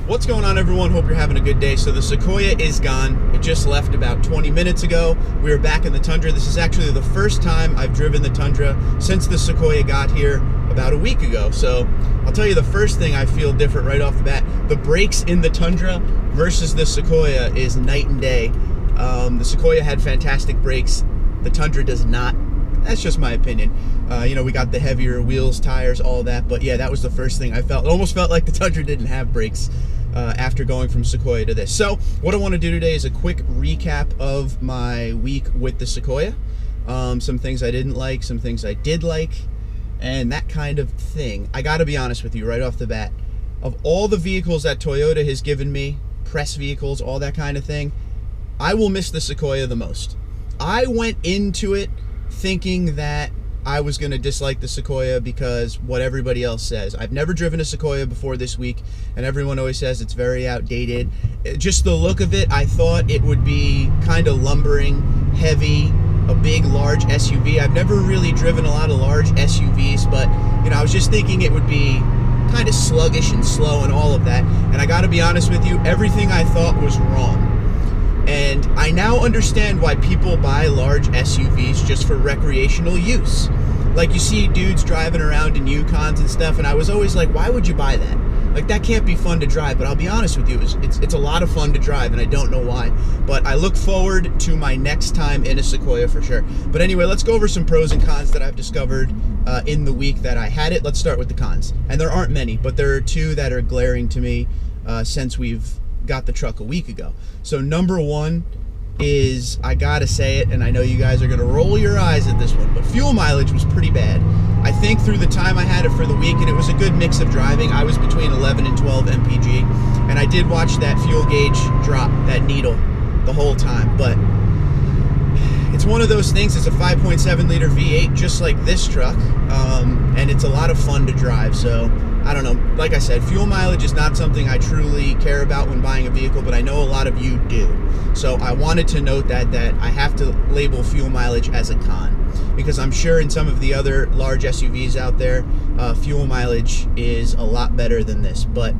What's going on, everyone? Hope you're having a good day. So the Sequoia is gone. It just left about 20 minutes ago. We are back in the Tundra. This is actually the first time I've driven the Tundra since the Sequoia got here about a week ago. So I'll tell you the first thing I feel different right off the bat. The brakes in the Tundra versus the Sequoia is night and day. The Sequoia had fantastic brakes. The Tundra does not. That's just my opinion. We got the heavier wheels, tires, all that. But yeah, that was the first thing I felt. It almost felt like the Tundra didn't have brakes after going from Sequoia to this. So what I want to do today is a quick recap of my week with the Sequoia. Some things I didn't like, some things I did like, and that kind of thing. I got to be honest with you right off the bat. Of all the vehicles that Toyota has given me, press vehicles, all that kind of thing, I will miss the Sequoia the most. I went into it thinking that I was going to dislike the Sequoia because what everybody else says. I've never driven a Sequoia before this week, and everyone always says it's very outdated. Just the look of it, I thought it would be kind of lumbering, heavy, a big, large SUV. I've never really driven a lot of large SUVs, but I was just thinking it would be kind of sluggish and slow and all of that. And I got to be honest with you, everything I thought was wrong. And I now understand why people buy large SUVs just for recreational use. Like you see dudes driving around in Yukons and stuff, and I was always like, why would you buy that? Like, that can't be fun to drive. But I'll be honest with you, it's a lot of fun to drive, and I don't know why. But I look forward to my next time in a Sequoia for sure. But anyway, let's go over some pros and cons that I've discovered in the week that I had it. Let's start with the cons. And there aren't many, but there are two that are glaring to me since we've got the truck a week ago. So number one is, I gotta say it, and I know you guys are gonna roll your eyes at this one, but fuel mileage was pretty bad. I think through the time I had it for the week, and it was a good mix of driving, I was between 11 and 12 mpg, and I did watch that fuel gauge drop, that needle, the whole time. But it's one of those things. It's a 5.7 liter V8 just like this truck, and it's a lot of fun to drive. So I don't know, like I said, fuel mileage is not something I truly care about when buying a vehicle, but I know a lot of you do. So I wanted to note that I have to label fuel mileage as a con, because I'm sure in some of the other large SUVs out there, fuel mileage is a lot better than this, but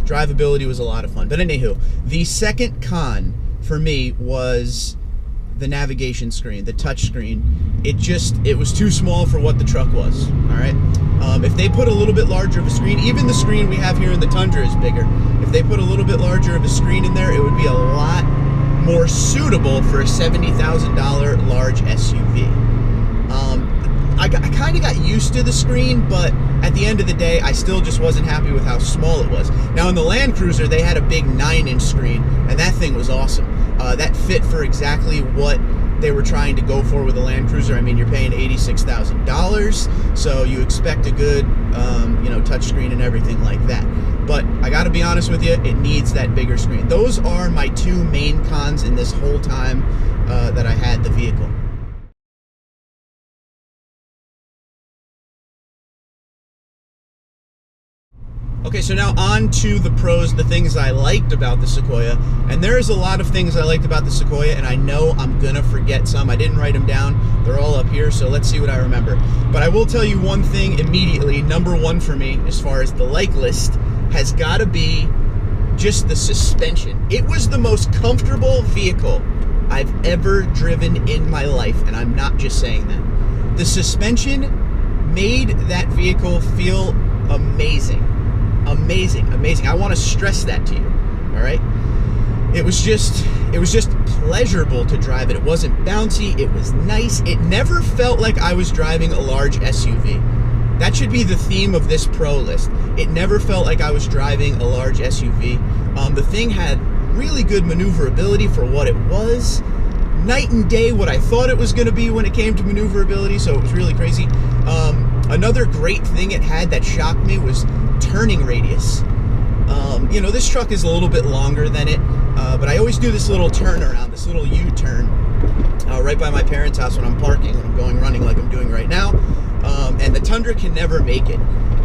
drivability was a lot of fun. But anywho, the second con for me was the navigation screen, the touch screen. It was too small for what the truck was. All right. If they put a little bit larger of a screen, even the screen we have here in the Tundra is bigger. If they put a little bit larger of a screen in there, it would be a lot more suitable for a $70,000 large SUV. I kind of got used to the screen, but at the end of the day, I still just wasn't happy with how small it was. Now in the Land Cruiser, they had a big 9-inch screen, and that thing was awesome. That fit for exactly what they were trying to go for with the Land Cruiser. I mean, you're paying $86,000, so you expect a good, touchscreen and everything like that. But I got to be honest with you, it needs that bigger screen. Those are my two main cons in this whole time that I had the vehicle. Okay, so now on to the pros, the things I liked about the Sequoia. And there's a lot of things I liked about the Sequoia, and I know I'm gonna forget some. I didn't write them down. They're all up here, so let's see what I remember. But I will tell you one thing immediately. Number one for me, as far as the like list, has gotta be just the suspension. It was the most comfortable vehicle I've ever driven in my life, and I'm not just saying that. The suspension made that vehicle feel amazing. Amazing. I want to stress that to you. All right. It was just pleasurable to drive it. It wasn't bouncy. It was nice. It never felt like I was driving a large SUV. That should be the theme of this pro list. It never felt like I was driving a large SUV. The thing had really good maneuverability for what it was. Night and day what I thought it was going to be when it came to maneuverability. So it was really crazy. Another great thing it had that shocked me was turning radius. This truck is a little bit longer than it, but I always do this little turnaround, this little U-turn right by my parents' house when I'm parking, when I'm going running like I'm doing right now, and the Tundra can never make it.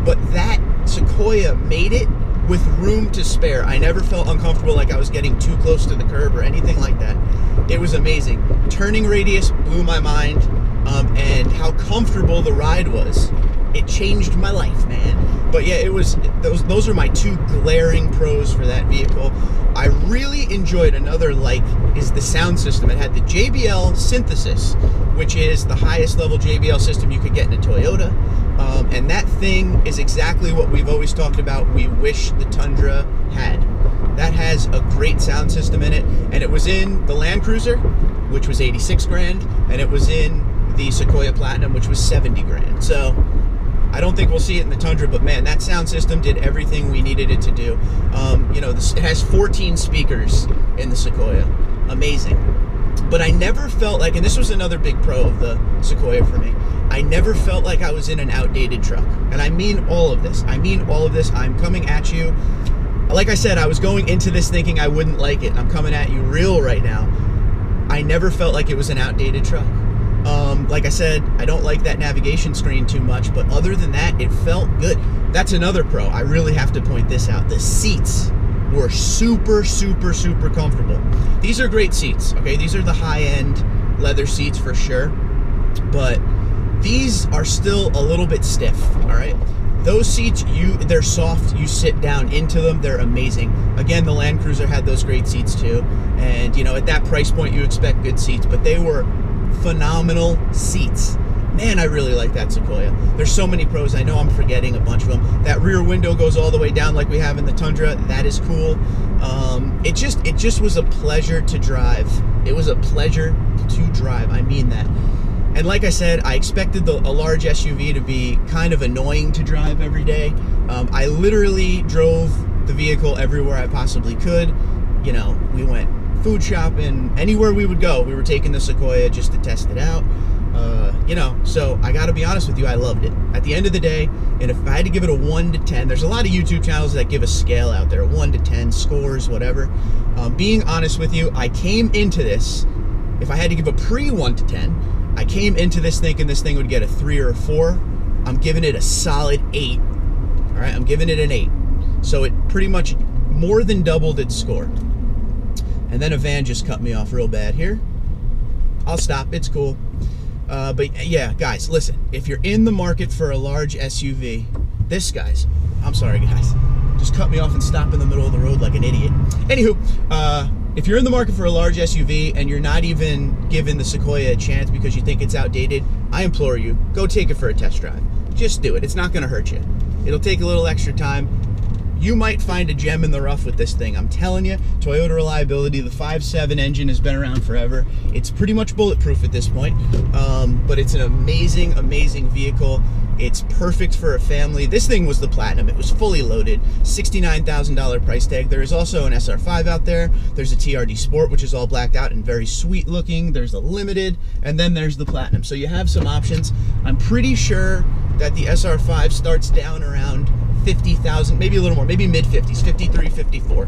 But that Sequoia made it with room to spare. I never felt uncomfortable like I was getting too close to the curb or anything like that. It was amazing. Turning radius blew my mind, and how comfortable the ride was. It changed my life, man. But yeah, it was those are my two glaring pros for that vehicle. I really enjoyed another is the sound system. It had the JBL Synthesis, which is the highest level JBL system you could get in a Toyota. And that thing is exactly what we've always talked about we wish the Tundra had. That has a great sound system in it, and it was in the Land Cruiser, which was 86 grand, and it was in the Sequoia Platinum, which was 70 grand. So I don't think we'll see it in the Tundra, but man, that sound system did everything we needed it to do. It has 14 speakers in the Sequoia. Amazing. But I never felt like, and this was another big pro of the Sequoia for me, I never felt like I was in an outdated truck. And I mean all of this. I'm coming at you. Like I said, I was going into this thinking I wouldn't like it. I'm coming at you real right now. I never felt like it was an outdated truck. Like I said, I don't like that navigation screen too much, but other than that, it felt good. That's another pro. I really have to point this out. The seats were super, super, super comfortable. These are great seats, okay? These are the high-end leather seats for sure, but these are still a little bit stiff, all right? Those seats, they're soft. You sit down into them. They're amazing. Again, the Land Cruiser had those great seats too. And, at that price point, you expect good seats, but they were phenomenal seats. Man, I really like that Sequoia. There's so many pros. I know I'm forgetting a bunch of them. That rear window goes all the way down like we have in the Tundra. That is cool. It just was a pleasure to drive. It was a pleasure to drive. I mean that. And like I said, I expected a large SUV to be kind of annoying to drive every day. I literally drove the vehicle everywhere I possibly could. We went food shopping, anywhere we would go, we were taking the Sequoia just to test it out. So I gotta be honest with you, I loved it. At the end of the day, and if I had to give it a 1 to 10, there's a lot of YouTube channels that give a scale out there, 1 to 10, scores, whatever. Being honest with you, I came into this, if I had to give a pre-1 to 10, I came into this thinking this thing would get a 3 or a 4. I'm giving it a solid 8. All right, I'm giving it an 8. So it pretty much more than doubled its score. And then a van just cut me off real bad here. I'll stop, it's cool. But yeah, guys, listen, if you're in the market for a large SUV, I'm sorry guys, just cut me off and stop in the middle of the road like an idiot. Anywho, if you're in the market for a large SUV and you're not even giving the Sequoia a chance because you think it's outdated, I implore you, go take it for a test drive. Just do it. It's not going to hurt you. It'll take a little extra time. You might find a gem in the rough with this thing. I'm telling you, Toyota reliability, the 5.7 engine has been around forever. It's pretty much bulletproof at this point, but it's an amazing, amazing vehicle. It's perfect for a family. This thing was the Platinum. It was fully loaded, $69,000 price tag. There is also an SR5 out there. There's a TRD Sport, which is all blacked out and very sweet looking. There's a Limited, and then there's the Platinum. So you have some options. I'm pretty sure that the SR5 starts down around 50,000, maybe a little more, maybe mid-50s, 53, 54.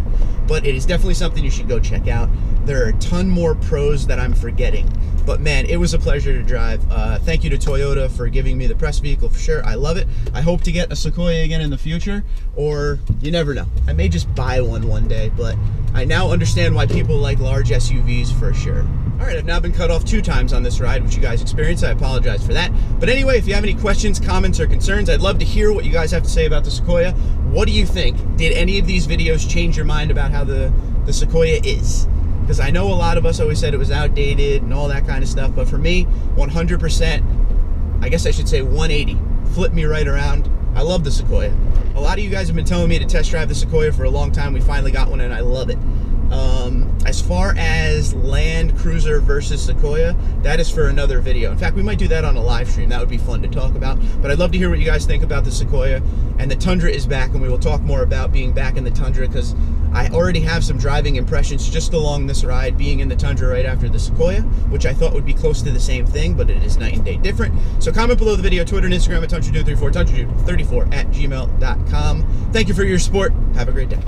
But it is definitely something you should go check out. There are a ton more pros that I'm forgetting. But man, it was a pleasure to drive. Thank you to Toyota for giving me the press vehicle for sure. I love it. I hope to get a Sequoia again in the future, or you never know. I may just buy one day, but I now understand why people like large SUVs for sure. All right, I've now been cut off 2 times on this ride, which you guys experienced. I apologize for that. But anyway, if you have any questions, comments, or concerns, I'd love to hear what you guys have to say about the Sequoia. What do you think? Did any of these videos change your mind about how the Sequoia is? Because I know a lot of us always said it was outdated and all that kind of stuff, but for me, 100%, I guess I should say 180, flip me right around. I love the Sequoia. A lot of you guys have been telling me to test drive the Sequoia for a long time. We finally got one and I love it. As far as Land Cruiser versus Sequoia, that is for another video. In fact, we might do that on a live stream. That would be fun to talk about. But I'd love to hear what you guys think about the Sequoia. And the Tundra is back, and we will talk more about being back in the Tundra, because I already have some driving impressions just along this ride, being in the Tundra right after the Sequoia, which I thought would be close to the same thing, but it is night and day different. So comment below the video, Twitter and Instagram at TundraDude34, TundraDude34 at gmail.com. Thank you for your support. Have a great day.